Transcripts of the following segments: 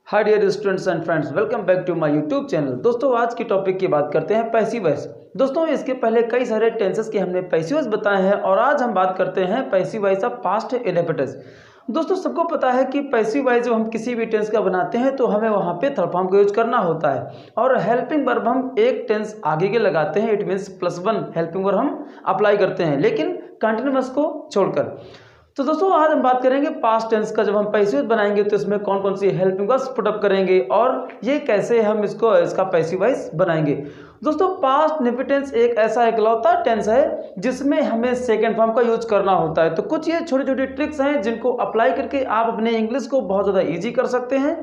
Hi dear students and friends, welcome back to my YouTube channel. दोस्तों आज की topic की बात करते हैं पैसिव वॉइस। दोस्तों इसके पहले कई सारे टेंसेस के हमने पैसिव वॉइस बताए हैं और आज हम बात करते हैं passive voice of past indefinite. दोस्तों सबको पता है कि पैसिव वॉइस जब हम किसी भी टेंस का बनाते हैं तो हमें वहाँ पे थर्ड फॉर्म का यूज करना होता है और हेल्पिंग वर्ब हम एक टेंस आगे के लगाते हैं। इट मीन्स +1 हेल्पिंग वर्ब हम अप्लाई करते हैं, लेकिन कंटिन्यूअस को छोड़कर। तो दोस्तों आज हम बात करेंगे पास्ट टेंस का। जब हम पैसिव बनाएंगे तो इसमें कौन कौन सी हेल्पिंग वर्ब्स पुटअप करेंगे और ये कैसे हम इसका पैसिव वॉइस बनाएंगे। दोस्तों पास्ट इंडेफिनिट एक ऐसा इकलौता टेंस है जिसमें हमें सेकंड फॉर्म का यूज करना होता है। तो कुछ ये छोटी छोटी ट्रिक्स हैं जिनको अप्लाई करके आप अपने इंग्लिश को बहुत ज़्यादा ईजी कर सकते हैं।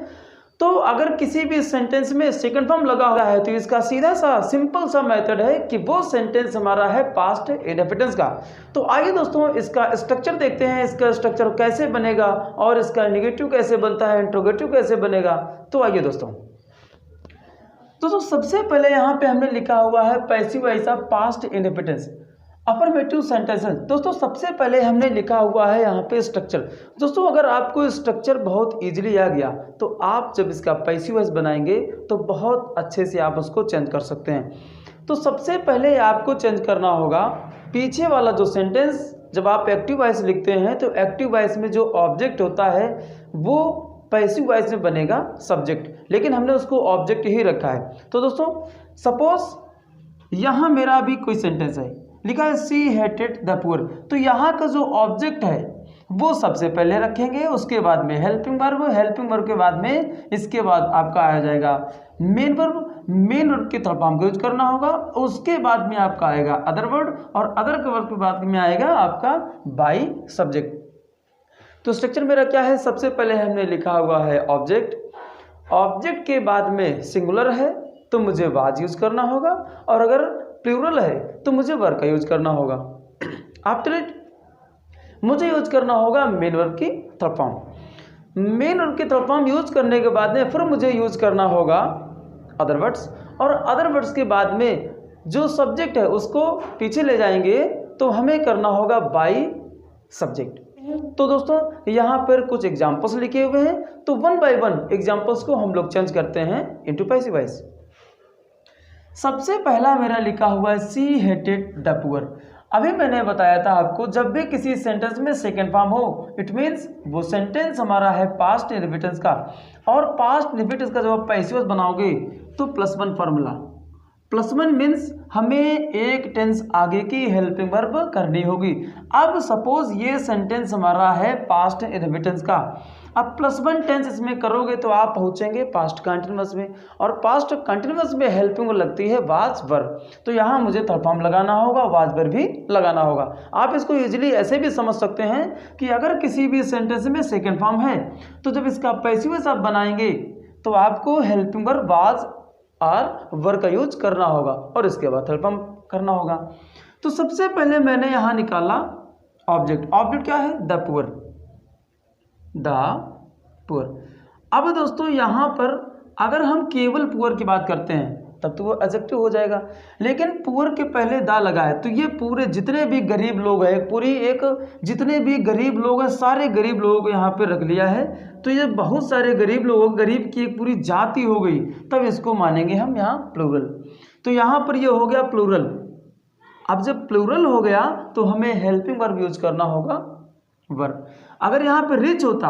तो अगर किसी भी सेंटेंस में सेकंड फॉर्म लगा हुआ है तो इसका सीधा सा सिंपल सा मेथड है कि वो सेंटेंस हमारा है पास्ट इंडेफिनिट का। तो आइए दोस्तों इसका स्ट्रक्चर देखते हैं, इसका स्ट्रक्चर कैसे बनेगा और इसका नेगेटिव कैसे बनता है, इंट्रोगेटिव कैसे बनेगा। तो आइए दोस्तों सबसे पहले यहाँ पे हमने लिखा हुआ है passive voice of past indefinite affirmative sentences. दोस्तों सबसे पहले हमने लिखा हुआ है यहाँ पे स्ट्रक्चर। दोस्तों अगर आपको स्ट्रक्चर बहुत इजीली आ गया तो आप जब इसका पैसिव वॉइस बनाएंगे तो बहुत अच्छे से आप उसको चेंज कर सकते हैं। तो सबसे पहले आपको चेंज करना होगा पीछे वाला जो सेंटेंस। जब आप एक्टिव वॉइस लिखते हैं तो एक्टिव वॉइस में जो ऑब्जेक्ट होता है वो पैसिव वॉइस में बनेगा सब्जेक्ट, लेकिन हमने उसको ऑब्जेक्ट ही रखा है। तो दोस्तों सपोज यहाँ मेरा अभी कोई सेंटेंस है, लिखा है सी हेटेड द पुअर। तो यहाँ का जो ऑब्जेक्ट है वो सबसे पहले रखेंगे, उसके बाद में हेल्पिंग वर्ब के बाद में इसके बाद आपका आ जाएगा मेन वर्ब के थर्ड फॉर्म का यूज करना होगा। उसके बाद में आपका आएगा अदर वर्ड और अदर के वर्ब के बाद में आएगा आपका बाई सब्जेक्ट। तो स्ट्रक्चर मेरा क्या है, सबसे पहले हमने लिखा हुआ है ऑब्जेक्ट के बाद में सिंगुलर है तो मुझे वाज यूज करना होगा और अगर प्लूरल है तो मुझे वर्ब का यूज करना होगा। आफ्टर इट मुझे यूज करना होगा मेन वर्ब की थर्ड फॉर्म। मेन वर्ब की थर्ड फॉर्म यूज करने के बाद में फिर मुझे यूज करना होगा अदर वर्ड्स और अदर वर्ड्स के बाद में जो सब्जेक्ट है उसको पीछे ले जाएंगे तो हमें करना होगा बाई सब्जेक्ट। तो दोस्तों यहाँ पर कुछ एग्जाम्पल्स लिखे हुए हैं, तो वन बाय वन एग्जाम्पल्स को हम लोग चेंज करते हैं इनटू पैसिव वॉइस। सबसे पहला मेरा लिखा हुआ है सी हेटेड द पुअर। अभी मैंने बताया था आपको जब भी किसी सेंटेंस में सेकंड फॉर्म हो इट मीन्स वो सेंटेंस हमारा है पास्ट इंडेफिनिट का। और पास्ट इंडेफिनिट का जब आप पैसिव वॉइस बनाओगे तो +1 फॉर्मूला। +1 मीन्स हमें एक टेंस आगे की हेल्पिंग वर्ब करनी होगी। अब सपोज ये सेंटेंस हमारा है पास्ट इंडेफिनिट का, अब +1 टेंस इसमें करोगे तो आप पहुंचेंगे पास्ट कंटिन्यूअस में और पास्ट कंटिन्यूअस में हेल्पिंग लगती है वाज वर्ब। तो यहाँ मुझे थर्ड फॉर्म लगाना होगा, वाज वर्ब भी लगाना होगा। आप इसको इजीली ऐसे भी समझ सकते हैं कि अगर किसी भी सेंटेंस में सेकेंड फॉर्म है तो जब इसका पैसिव वॉइस आप बनाएंगे तो आपको हेल्पिंग वर्ब वाज और वर्ब का यूज करना होगा और इसके बाद थर्ड फॉर्म करना होगा। तो सबसे पहले मैंने यहाँ निकाला ऑब्जेक्ट क्या है द पुअर। अब दोस्तों यहाँ पर अगर हम केवल पुअर की बात करते हैं तब तो वो एडजेक्टिव हो जाएगा, लेकिन पुअर के पहले दा लगा है तो ये पूरे जितने भी गरीब लोग हैं जितने भी गरीब लोग हैं सारे गरीब लोगों को यहाँ पे रख लिया है। तो ये बहुत सारे गरीब की एक पूरी जाति हो गई, तब इसको मानेंगे हम यहाँ प्लूरल। तो यहाँ पर ये हो गया प्लूरल। अब जब प्लूरल हो गया तो हमें हेल्पिंग वर्ब यूज करना होगा वर्ब। अगर यहाँ पे रिच होता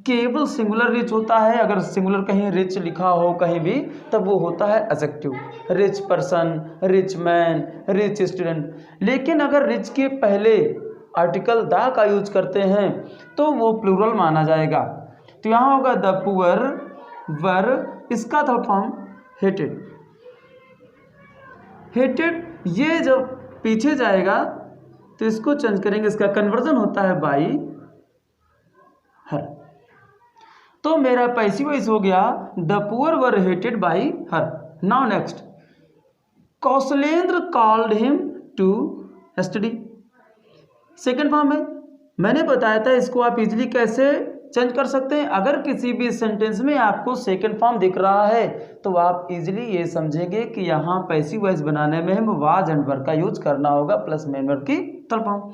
केवल सिंगुलर रिच होता है, अगर सिंगुलर कहीं रिच लिखा हो कहीं भी तब वो होता है adjective, rich person, rich man, rich student. लेकिन अगर रिच के पहले आर्टिकल द का यूज करते हैं तो वो प्लूरल माना जाएगा। तो यहाँ होगा द पुअर वर्ब, इसका थर्ड फॉर्म हेटेड। ये जब पीछे जाएगा तो इसको चेंज करेंगे, इसका कन्वर्जन होता है बाई हर। तो मेरा पैसिव वॉइस हो गया the poor were hated by her. Now next, Kaushalendra called him to study. Second form है, मैंने बताया था इसको आप इजीली कैसे चेंज कर सकते हैं। अगर किसी भी सेंटेंस में आपको सेकेंड फॉर्म दिख रहा है तो आप इजीली ये समझेंगे कि यहाँ पैसिव वॉइस बनाने में हम वाज एंड वर्ब का यूज करना होगा प्लस मेन वर्ब की थर्ड फॉर्म।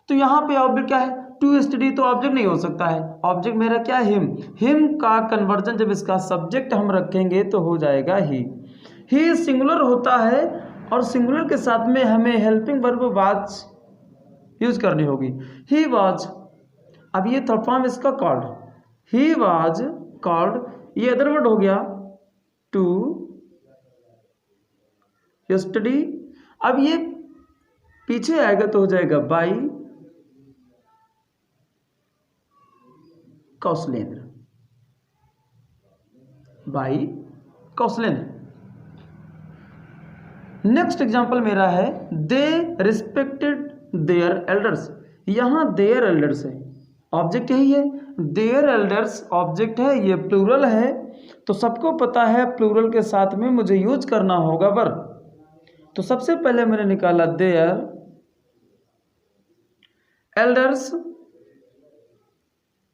तो यहाँ पे ऑब्जेक्ट क्या है टू स्टडी तो ऑब्जेक्ट नहीं हो सकता है, ऑब्जेक्ट मेरा क्या है, हिम का कन्वर्जन जब इसका सब्जेक्ट हम रखेंगे तो हो जाएगा ही सिंगुलर होता है और सिंगुलर के साथ में हमें हेल्पिंग वर्ब वाज यूज करनी होगी। ही वाज, अब ये थर्ड फॉर्म इसका कॉल्ड, ही वाज कॉल्ड, ये अदर वर्ड हो गया टू स्टडी। अब ये पीछे आएगा तो हो जाएगा by Kaushalendra, by Kaushalendra. Next example मेरा है दे रिस्पेक्टेड देयर एल्डर्स। यहां देयर एल्डर्स है, ऑब्जेक्ट यही है, देयर एल्डर्स ऑब्जेक्ट है, ये प्लूरल है, तो सबको पता है प्लूरल के साथ में मुझे यूज करना होगा वर्ब। तो सबसे पहले मैंने निकाला देयर एल्डर्स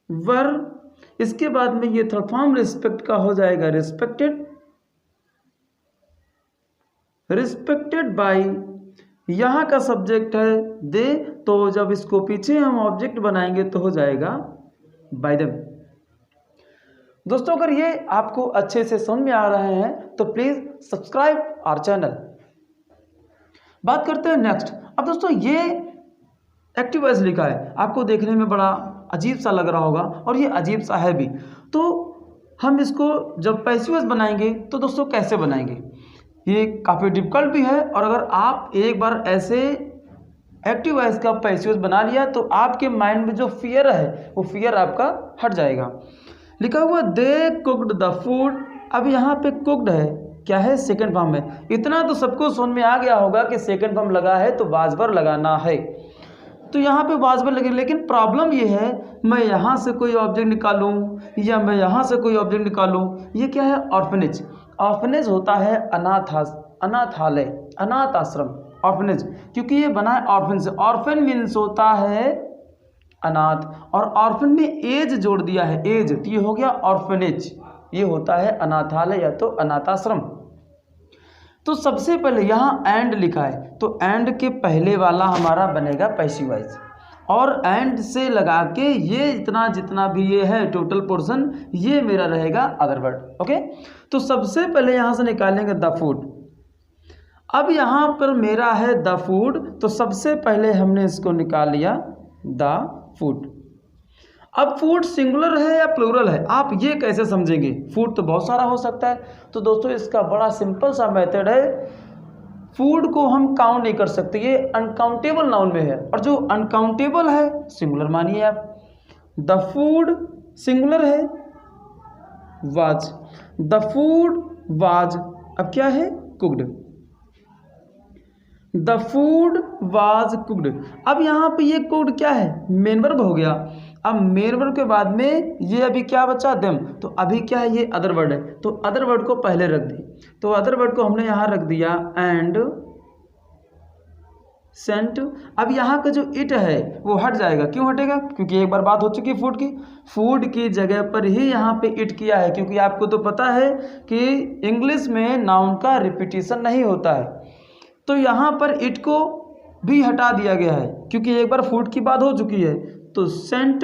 वर्ब, इसके बाद में ये थर्ड फॉर्म रिस्पेक्ट का हो जाएगा रिस्पेक्टेड, रिस्पेक्टेड बाई, यहां का सब्जेक्ट है दे, तो जब इसको पीछे हम ऑब्जेक्ट बनाएंगे तो हो जाएगा बाय देम। दोस्तों अगर ये आपको अच्छे से समझ में आ रहे हैं तो प्लीज सब्सक्राइब आवर चैनल। बात करते हैं नेक्स्ट। अब दोस्तों ये एक्टिव वॉइस लिखा है, आपको देखने में बड़ा अजीब सा लग रहा होगा और ये अजीब सा है भी, तो हम इसको जब पैसिव वॉइस बनाएंगे तो दोस्तों कैसे बनाएंगे, ये काफ़ी डिफिकल्ट भी है। और अगर आप एक बार ऐसे एक्टिव वॉइस का पैसिव वॉइस बना लिया तो आपके माइंड में जो फियर है वो फियर आपका हट जाएगा। लिखा हुआ दे कुक्ड द फूड, अब यहाँ पे कुक्ड है, क्या है, सेकंड फॉर्म में। इतना तो सबको समझ में आ गया होगा कि सेकंड फॉर्म लगा है तो वाजवर लगाना है, तो यहाँ पे वाजवर लगे। लेकिन प्रॉब्लम ये है मैं यहाँ से कोई ऑब्जेक्ट निकालूं या मैं यहाँ से कोई ऑब्जेक्ट निकालूं, ये क्या है, ऑर्फनेज। ऑर्फनेज होता है अनाथालय, अनाथ आश्रम, ऑर्फनेज, क्योंकि ये बना है ऑर्फन से। ऑर्फन मीन्स होता है अनाथ, और ऑर्फन में एज जोड़ दिया है, एज, तो ये हो गया ऑर्फनेज, ये होता है अनाथालय या तो अनाथाश्रम। तो सबसे पहले यहाँ एंड लिखा है, तो एंड के पहले वाला हमारा बनेगा पैसिव वॉइस, और एंड से लगा के ये इतना जितना भी ये है टोटल पोर्शन, ये मेरा रहेगा अदर वर्ड। ओके, तो सबसे पहले यहाँ से निकालेंगे द फूड। अब यहाँ पर मेरा है द फूड, तो सबसे पहले हमने इसको निकाल लिया द फूड। अब फूड सिंगुलर है या प्लूरल है, आप ये कैसे समझेंगे, फूड तो बहुत सारा हो सकता है। तो दोस्तों इसका बड़ा सिंपल सा मेथड है, फूड को हम काउंट नहीं कर सकते, ये अनकाउंटेबल नाउन में है, और जो अनकाउंटेबल है सिंगुलर मानिए आप। द फूड सिंगुलर है, वाज, द फूड वाज, अब क्या है, cooked, the food was cooked. अब यहाँ पे ये कुक्ड क्या है, मेन वर्ब हो गया। अब मेन वर्ब के बाद में ये अभी क्या बचा, देम, तो अभी क्या है, ये अदर वर्ड है, तो अदर वर्ड को पहले रख दी, तो अदर वर्ड को हमने यहाँ रख दिया एंड सेंट। अब यहाँ का जो इट है वो हट जाएगा, क्यों हटेगा, क्योंकि एक बार बात हो चुकी है फूड की, फूड की जगह पर ही यहाँ पे इट किया है, क्योंकि आपको तो पता है कि इंग्लिश में नाउन का रिपीटिशन नहीं होता है, तो यहाँ पर इट को भी हटा दिया गया है, क्योंकि एक बार फूड की बात हो चुकी है। तो सेंट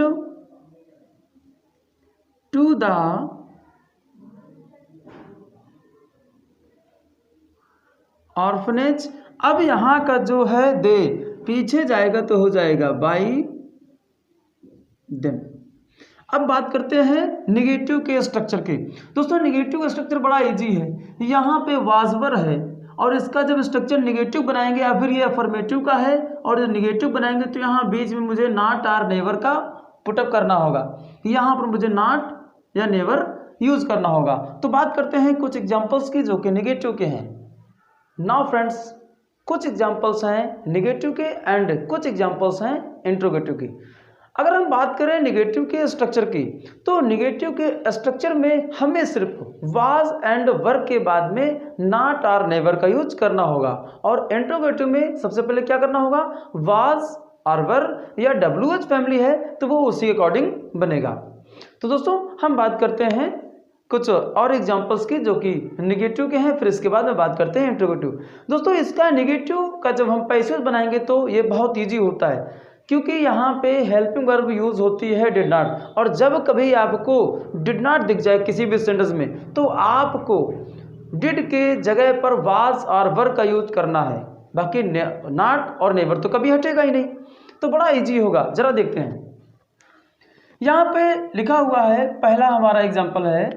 टू द ऑर्फनेज। अब यहाँ का जो है दे पीछे जाएगा तो हो जाएगा बाई देम। अब बात करते हैं निगेटिव के स्ट्रक्चर की। दोस्तों निगेटिव का स्ट्रक्चर बड़ा इजी है, यहाँ पे वाजवर है और इसका जब स्ट्रक्चर निगेटिव बनाएंगे या फिर ये अफर्मेटिव का है और जब निगेटिव बनाएंगे तो यहाँ बीच में मुझे नॉट आर नेवर का पुटअप करना होगा, यहाँ पर मुझे नॉट या नेवर यूज करना होगा। तो बात करते हैं कुछ एग्जांपल्स की जो कि निगेटिव के हैं। नाउ फ्रेंड्स कुछ एग्जांपल्स हैं निगेटिव के एंड कुछ एग्जांपल्स हैं इंट्रोगेटिव की। अगर हम बात करें निगेटिव के स्ट्रक्चर की, तो निगेटिव के स्ट्रक्चर में हमें सिर्फ वाज एंड वर के बाद में नॉट और नेवर का यूज करना होगा, और इंट्रोगेटिव में सबसे पहले क्या करना होगा, वाज और वर या WH फैमिली है तो वो उसी के अकॉर्डिंग बनेगा। तो दोस्तों हम बात करते हैं कुछ और एग्जांपल्स की जो कि निगेटिव के हैं, फिर इसके बाद में बात करते हैं इंट्रोगेटिव। दोस्तों इसका निगेटिव का जब हम पैसिव बनाएंगे तो ये बहुत ईजी होता है, क्योंकि यहाँ पे हेल्पिंग वर्ब यूज होती है डिड नॉट, और जब कभी आपको डिड नॉट दिख जाए किसी भी सेंटेंस में तो आपको डिड के जगह पर वाज और वर का यूज करना है, बाकी नॉट और नेवर तो कभी हटेगा ही नहीं। तो बड़ा इजी होगा, जरा देखते हैं। यहाँ पे लिखा हुआ है, पहला हमारा एग्जाम्पल है,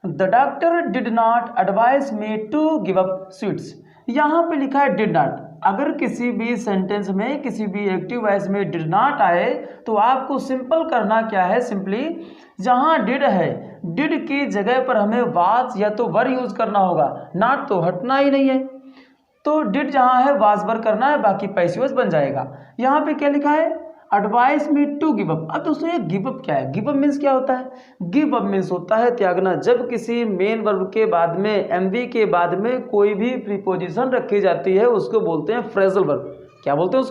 the doctor did not advice me to give up sweets. यहाँ पे लिखा है डिड नॉट। अगर किसी भी सेंटेंस में किसी भी एक्टिव वॉइस में डिड नॉट आए तो आपको सिंपल करना क्या है, सिंपली जहाँ डिड है डिड की जगह पर हमें वाज या तो वर यूज करना होगा, नॉट तो हटना ही नहीं है। तो डिड जहाँ है वाज वर करना है, बाकी पैसिव बन जाएगा। यहाँ पे क्या लिखा है, advice me to give up. अब दोस्तों ये गिव अप क्या है, गिव अप मीन्स क्या होता है, गिव अप मीन्स होता है त्यागना। जब किसी मेन वर्ब के बाद में एमवी के बाद में कोई भी प्रीपोजिशन रखी जाती है उसको बोलते हैं फ्रेजल वर्ब। क्या बोलते हैं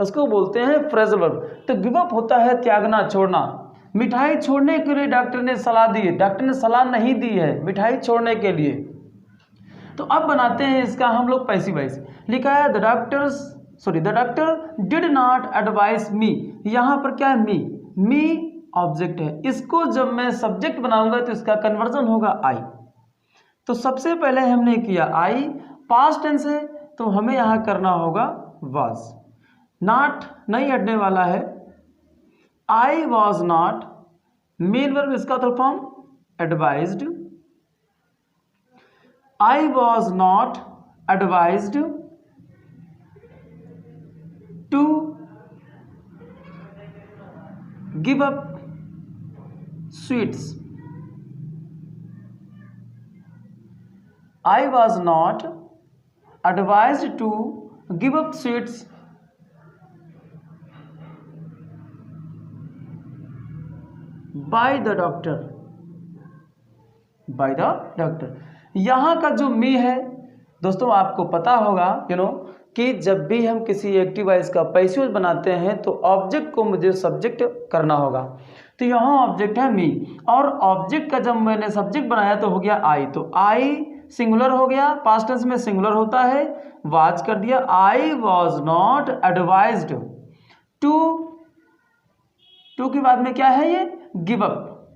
उसको बोलते हैं फ्रेजल वर्ब। तो गिव अप होता है त्यागना, छोड़ना। मिठाई छोड़ने के लिए डॉक्टर ने सलाह दी है, डॉक्टर ने सलाह नहीं दी है मिठाई छोड़ने के लिए। तो अब बनाते हैं इसका हम लोग पैसिव वॉइस। लिखा है the doctor did not advice me. यहाँ पर क्या है, मी ऑब्जेक्ट है, इसको जब मैं सब्जेक्ट बनाऊंगा तो इसका कन्वर्जन होगा आई। तो सबसे पहले हमने किया आई, पास्ट टेंस है तो हमें यहाँ करना होगा वाज। नॉट नहीं हटने वाला है, आई वॉज नॉट, मेन वर्ब इसका तो form advised, I was not advised to give up sweets. I was not advised to give up sweets by the doctor. By the doctor. यहाँ का जो मी है दोस्तों आपको पता होगा कि जब भी हम किसी एक्टिव वॉइस का पैसिव बनाते हैं तो ऑब्जेक्ट को मुझे सब्जेक्ट करना होगा। तो यहाँ ऑब्जेक्ट है मी, और ऑब्जेक्ट का जब मैंने सब्जेक्ट बनाया तो हो गया आई। तो आई सिंगुलर हो गया, पास्ट टेंस में सिंगुलर होता है, वाज कर दिया। I was not advised to के बाद में क्या है ये, give up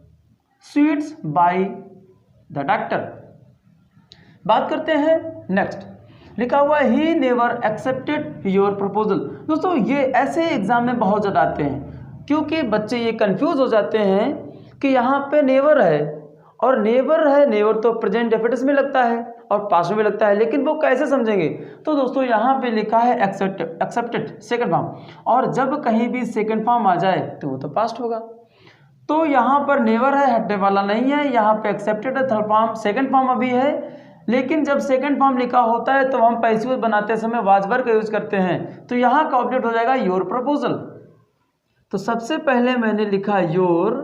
sweets by the doctor. बात करते हैं नेक्स्ट। लिखा हुआ है he never accepted your proposal. दोस्तों ये ऐसे एग्जाम में बहुत ज़्यादा आते हैं क्योंकि बच्चे ये कंफ्यूज हो जाते हैं कि यहाँ पे नेवर है, और नेवर तो प्रेजेंट डेफिनेटिव में लगता है और पास्ट में भी लगता है, लेकिन वो कैसे समझेंगे। तो दोस्तों यहाँ पे लिखा है एक्सेप्टेड सेकंड फॉर्म, और जब कहीं भी सेकंड फॉर्म आ जाए तो वो तो पास्ट होगा। तो यहाँ पर नेवर है, हटने वाला नहीं है, यहाँ पे एक्सेप्टेड है, थर्ड फॉर्म सेकंड फॉर्म अभी है, लेकिन जब सेकंड फॉर्म लिखा होता है तो हम पैसिव बनाते समय वाज वर का यूज करते हैं। तो यहाँ का ऑब्जेक्ट हो जाएगा योर प्रपोजल। तो सबसे पहले मैंने लिखा योर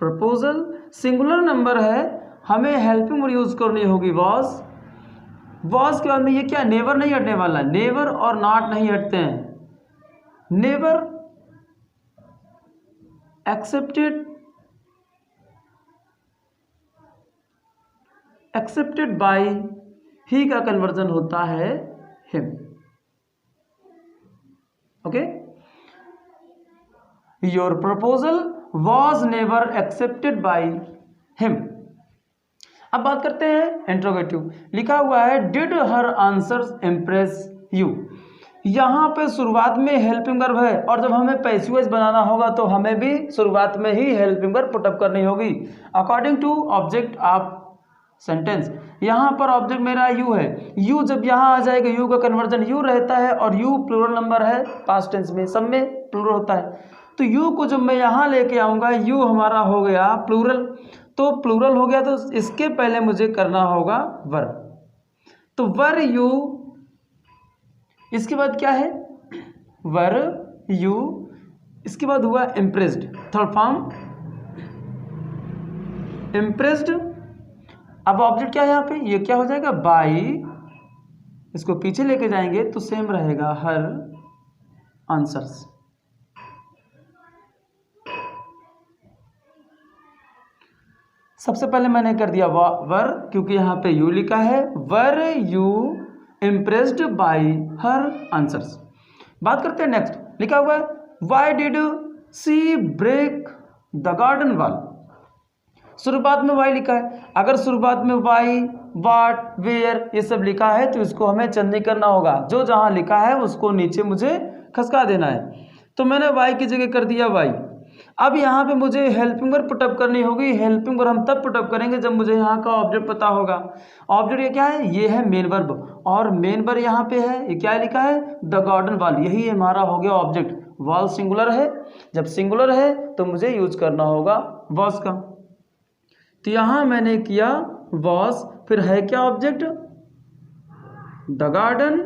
प्रपोजल, सिंगुलर नंबर है, हमें हेल्पिंग वर्ब यूज करनी होगी वॉज के बाद में ये क्या, नेवर नहीं हटने वाला, नेवर और नॉट नहीं हटते हैं। नेवर एक्सेप्टेड बाय ही का कन्वर्जन होता है him. Okay, your proposal was never accepted by him. अब बात करते हैं इंट्रोगेटिव। लिखा हुआ है did her answers impress you. यहाँ पे शुरुआत में हेल्पिंग वर्ब है, और जब हमें पैसिव वॉइस बनाना होगा तो हमें भी शुरुआत में ही हेल्पिंग वर्ब पुटअप करनी होगी according to object of sentence. यहाँ पर ऑब्जेक्ट मेरा यू है, यू जब यहाँ आ जाएगा यू का कन्वर्जन यू रहता है, और यू प्लूरल नंबर है, पास्ट टेंस में सब में प्लूरल होता है। तो यू को जब मैं यहाँ लेके आऊँगा, यू हमारा हो गया प्लूरल, तो प्लूरल हो गया, तो इसके पहले मुझे करना होगा वर। तो वर यू, इसके बाद क्या है, वर यू, इसके बाद हुआ इम्प्रेस्ड, थर्ड फॉर्म इम्प्रेस्ड। अब ऑब्जेक्ट क्या है यहाँ पे, ये क्या हो जाएगा बाई, इसको पीछे लेके जाएंगे तो सेम रहेगा हर आंसर्स। सबसे पहले मैंने कर दिया वर, क्योंकि यहाँ पे यू लिखा है, were you impressed by her answers. बात करते हैं नेक्स्ट, लिखा हुआ है why did she break the garden wall. शुरुआत में वाई लिखा है, अगर शुरुआत में वाई, वाट, वेयर ये सब लिखा है तो इसको हमें चेंज नहीं करना होगा, जो जहां लिखा है उसको नीचे मुझे खसका देना है। तो मैंने वाई की जगह कर दिया वाई। अब यहाँ पे मुझे हेल्पिंग वर्ब पुटअप करनी होगी। हेल्पिंग वर्ब हम तब पुटअप करेंगे जब मुझे यहाँ का ऑब्जेक्ट पता होगा। ऑब्जेक्ट ये क्या है, ये है मेन वर्ब, और मेन वर्ब यहाँ पे है, ये क्या लिखा है, द गार्डन वॉल, यही हमारा हो गया ऑब्जेक्ट। वॉल सिंगुलर है, जब सिंगुलर है तो मुझे यूज करना होगा वॉस का। तो यहाँ मैंने किया वॉस, फिर है क्या object, the garden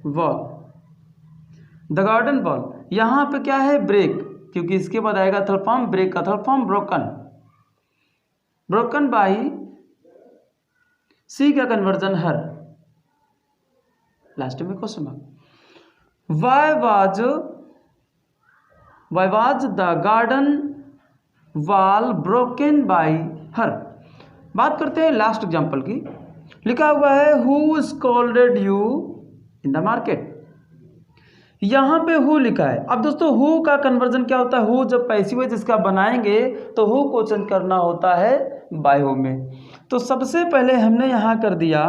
wall, the garden wall. यहाँ पे क्या है, ब्रेक, क्योंकि इसके बाद आएगा थर्ड फॉर्म, ब्रेक का third form broken. Broken by she का कन्वर्जन हर, लास्ट में question mark. Why was the garden wall broken by her. बात करते हैं लास्ट एग्जांपल की। लिखा हुआ है who scolded you in the market. यहाँ पे हु लिखा है। अब दोस्तों हु का कन्वर्जन क्या होता है, हु जब पैसिव वॉइस इसका बनाएंगे तो हु को चेंज करना होता है बाय हुम में। तो सबसे पहले हमने यहाँ कर दिया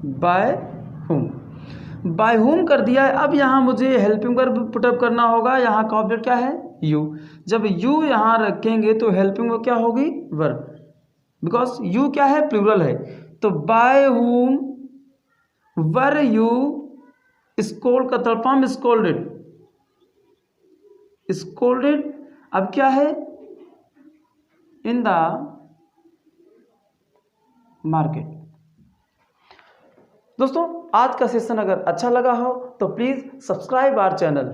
बाय हुम, बाय हुम कर दिया है। अब यहाँ मुझे हेल्पिंग वर्ब पुटअप करना होगा। यहाँ का ऑब्जेक्ट क्या है, यू। जब यू यहाँ रखेंगे तो हेल्पिंग वर्ब क्या होगी, वर्ब, बिकॉज यू क्या है, प्लूरल है। तो by whom were you scold का थर्ड फॉर्म स्कोल्डेड, स्कोल्डेड। अब क्या है, इन द मार्केट। दोस्तों आज का सेशन अगर अच्छा लगा हो तो प्लीज़ सब्सक्राइब आवर चैनल।